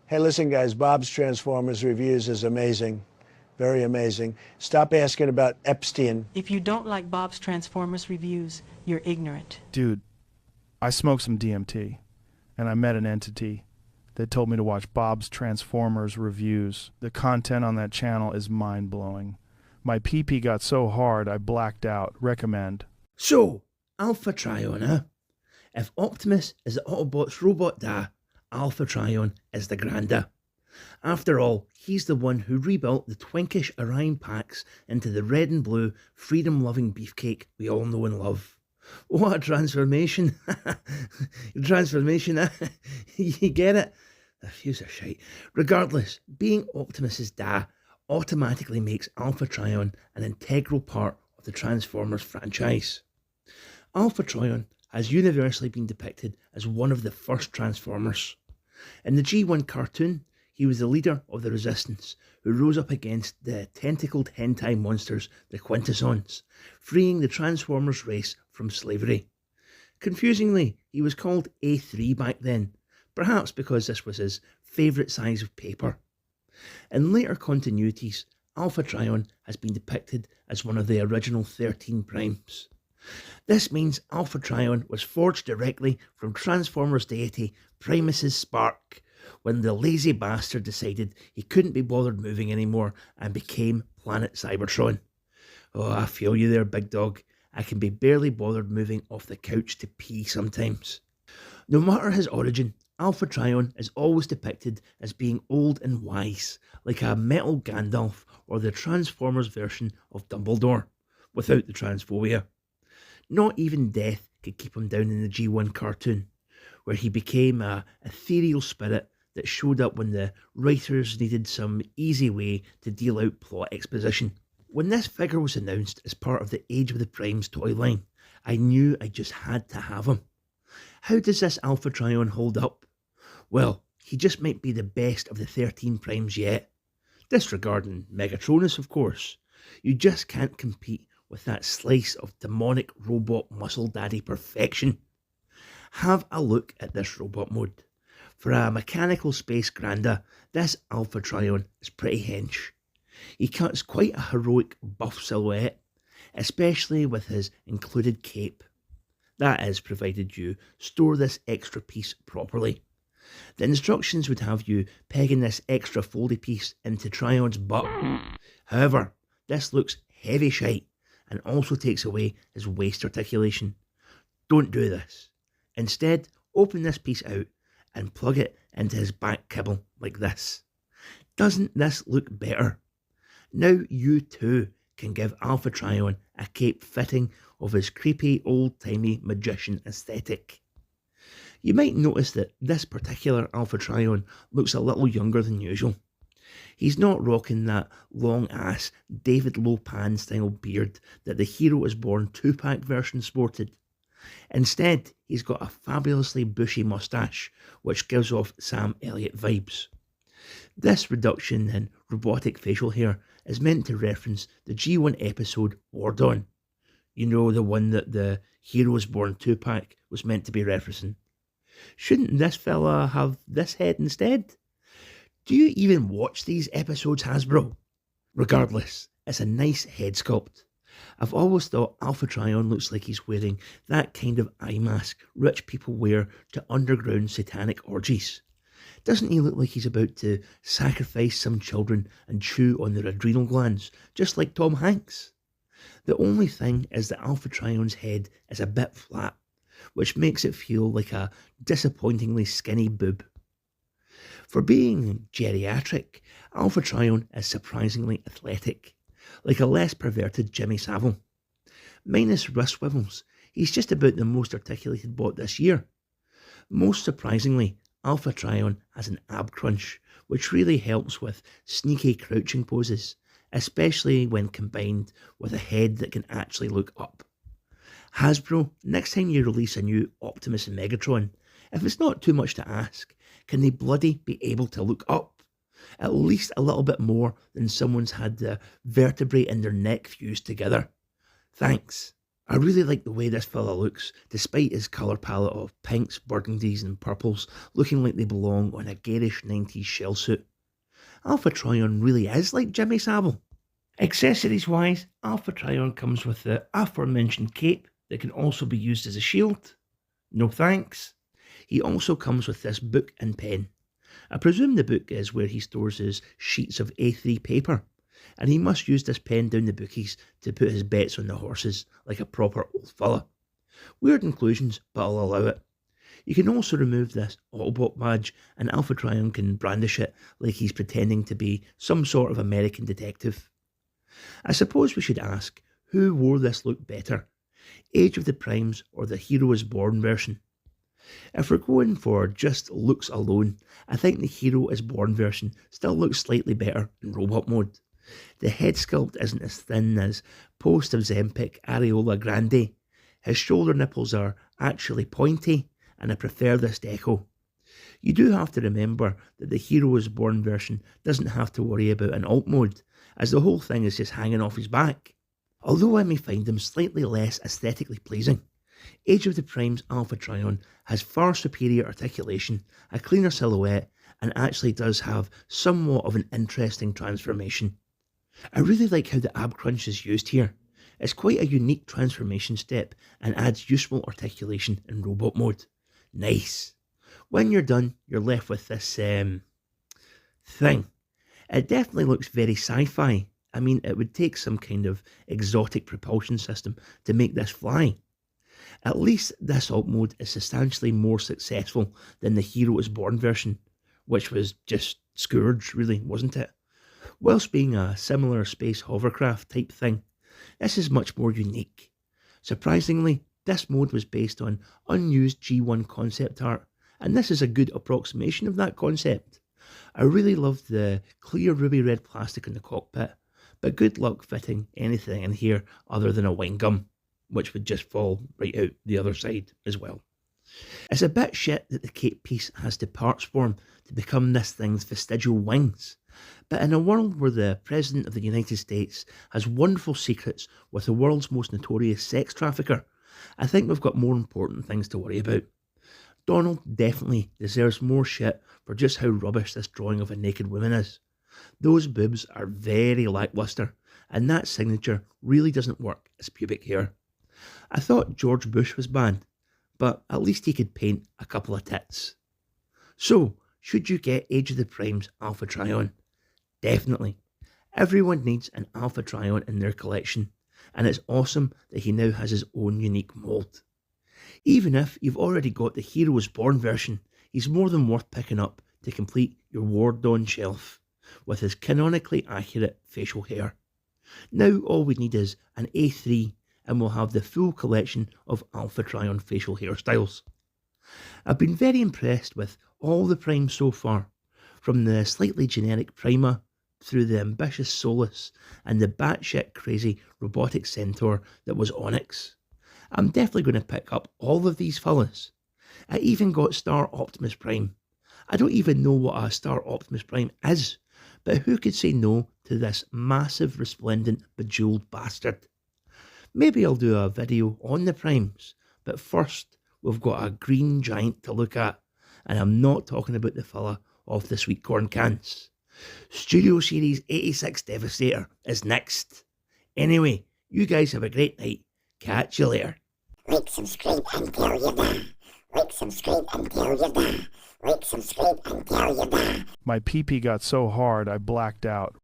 Hey, listen, guys, Bob's Transformers Reviews is amazing. Very amazing. Stop asking about Epstein. If you don't like Bob's Transformers reviews, you're ignorant. Dude, I smoked some DMT, and I met an entity that told me to watch Bob's Transformers Reviews. The content on that channel is mind-blowing. My pee-pee got so hard I blacked out. Recommend. So, Alpha Trion, eh? If Optimus is the Autobots' robot da, Alpha Trion is the granda. After all, he's the one who rebuilt the twinkish Orion Pax into the red and blue, freedom-loving beefcake we all know and love. What a transformation! Transformation, eh? You get it? The fuse are shite. Regardless, being Optimus's da automatically makes Alpha Trion an integral part of the Transformers franchise. Alpha Trion has universally been depicted as one of the first Transformers. In the G1 cartoon, he was the leader of the Resistance, who rose up against the tentacled hentai monsters, the Quintessons, freeing the Transformers race from slavery. Confusingly, he was called A3 back then, perhaps because this was his favourite size of paper. In later continuities, Alpha Trion has been depicted as one of the original 13 primes. This means Alpha Trion was forged directly from Transformers deity Primus's spark, when the lazy bastard decided he couldn't be bothered moving anymore and became Planet Cybertron. Oh, I feel you there, big dog. I can be barely bothered moving off the couch to pee sometimes. No matter his origin, Alpha Trion is always depicted as being old and wise, like a metal Gandalf or the Transformers version of Dumbledore, without the transphobia. Not even death could keep him down in the G1 cartoon, where he became a ethereal spirit that showed up when the writers needed some easy way to deal out plot exposition. When this figure was announced as part of the Age of the Primes toy line, I knew I just had to have him. How does this Alpha Trion hold up? Well, he just might be the best of the 13 primes yet. Disregarding Megatronus, of course. You just can't compete with that slice of demonic robot muscle daddy perfection. Have a look at this robot mode. For a mechanical space granda, this Alpha Trion is pretty hench. He cuts quite a heroic buff silhouette, especially with his included cape. That is, provided you store this extra piece properly. The instructions would have you pegging this extra foldy piece into Trion's butt. However, this looks heavy shite and also takes away his waist articulation. Don't do this. Instead, open this piece out and plug it into his back kibble like this. Doesn't this look better? Now you too can give Alpha Trion a cape fitting of his creepy old-timey magician aesthetic. You might notice that this particular Alpha Trion looks a little younger than usual. He's not rocking that long-ass David Lopan style beard that the Hero is Born 2-pack version sported. Instead, he's got a fabulously bushy moustache, which gives off Sam Elliott vibes. This reduction in robotic facial hair is meant to reference the G1 episode War Dawn. You know, the one that the Heroes Born 2-pack was meant to be referencing. Shouldn't this fella have this head instead? Do you even watch these episodes, Hasbro? Regardless, it's a nice head sculpt. I've always thought Alpha Trion looks like he's wearing that kind of eye mask rich people wear to underground satanic orgies. Doesn't he look like he's about to sacrifice some children and chew on their adrenal glands, just like Tom Hanks? The only thing is that Alpha Trion's head is a bit flat, which makes it feel like a disappointingly skinny boob. For being geriatric, Alpha Trion is surprisingly athletic, like a less perverted Jimmy Savile. Minus wrist swivels, he's just about the most articulated bot this year. Most surprisingly, Alpha Trion has an ab crunch, which really helps with sneaky crouching poses, especially when combined with a head that can actually look up. Hasbro, next time you release a new Optimus and Megatron, if it's not too much to ask, can they bloody be able to look up? At least a little bit more than someone's had the vertebrae in their neck fused together. Thanks. I really like the way this fella looks, despite his colour palette of pinks, burgundies and purples, looking like they belong on a garish 90s shell suit. Alpha Trion really is like Jimmy Savile. Accessories wise, Alpha Trion comes with the aforementioned cape that can also be used as a shield. No thanks. He also comes with this book and pen. I presume the book is where he stores his sheets of A3 paper, and he must use this pen down the bookies to put his bets on the horses like a proper old fella. Weird inclusions, but I'll allow it. You can also remove this Autobot badge and Alpha Trion can brandish it like he's pretending to be some sort of American detective. I suppose we should ask, who wore this look better? Age of the Primes or the Hero is Born version? If we're going for just looks alone, I think the Hero is Born version still looks slightly better in robot mode. The head sculpt isn't as thin as post of Zempic Areola Grande. His shoulder nipples are actually pointy, and I prefer this deco. You do have to remember that the Hero is Born version doesn't have to worry about an alt mode, as the whole thing is just hanging off his back. Although I may find them slightly less aesthetically pleasing, Age of the Prime's Alpha Trion has far superior articulation, a cleaner silhouette, and actually does have somewhat of an interesting transformation. I really like how the ab crunch is used here. It's quite a unique transformation step and adds useful articulation in robot mode. Nice. When you're done, you're left with this thing. It definitely looks very sci-fi. I mean, it would take some kind of exotic propulsion system to make this fly. At least this alt mode is substantially more successful than the Hero is Born version, which was just Scourge, really, wasn't it? Whilst being a similar space hovercraft type thing, this is much more unique. Surprisingly, this mode was based on unused G1 concept art, and this is a good approximation of that concept. I really loved the clear ruby red plastic in the cockpit, but good luck fitting anything in here other than a wing gum, which would just fall right out the other side as well. It's a bit shit that the cape piece has to parts form to become this thing's vestigial wings, but in a world where the President of the United States has wonderful secrets with the world's most notorious sex trafficker, I think we've got more important things to worry about. Donald definitely deserves more shit for just how rubbish this drawing of a naked woman is. Those boobs are very lackluster, and that signature really doesn't work as pubic hair. I thought George Bush was banned, but at least he could paint a couple of tits. So, should you get Age of the Prime's Alpha Trion? Definitely. Everyone needs an Alpha Trion in their collection, and it's awesome that he now has his own unique mould. Even if you've already got the Hero is Born version, he's more than worth picking up to complete your War Dawn shelf, with his canonically accurate facial hair. Now all we need is an A3 and we'll have the full collection of Alpha Trion facial hairstyles. I've been very impressed with all the primes so far, from the slightly generic Prima, through the ambitious Solus, and the batshit crazy robotic centaur that was Onyx. I'm definitely going to pick up all of these fellas. I even got Star Optimus Prime. I don't even know what a Star Optimus Prime is, but who could say no to this massive, resplendent, bejeweled bastard? Maybe I'll do a video on the primes, but first we've got a green giant to look at, and I'm not talking about the fella off the sweet corn cans. Studio Series 86 Devastator is next. Anyway, you guys have a great night. Catch you later. Like, subscribe, and tell your da. Like, subscribe, and tell your da. Like, subscribe, and tell your da. My pee-pee got so hard I blacked out.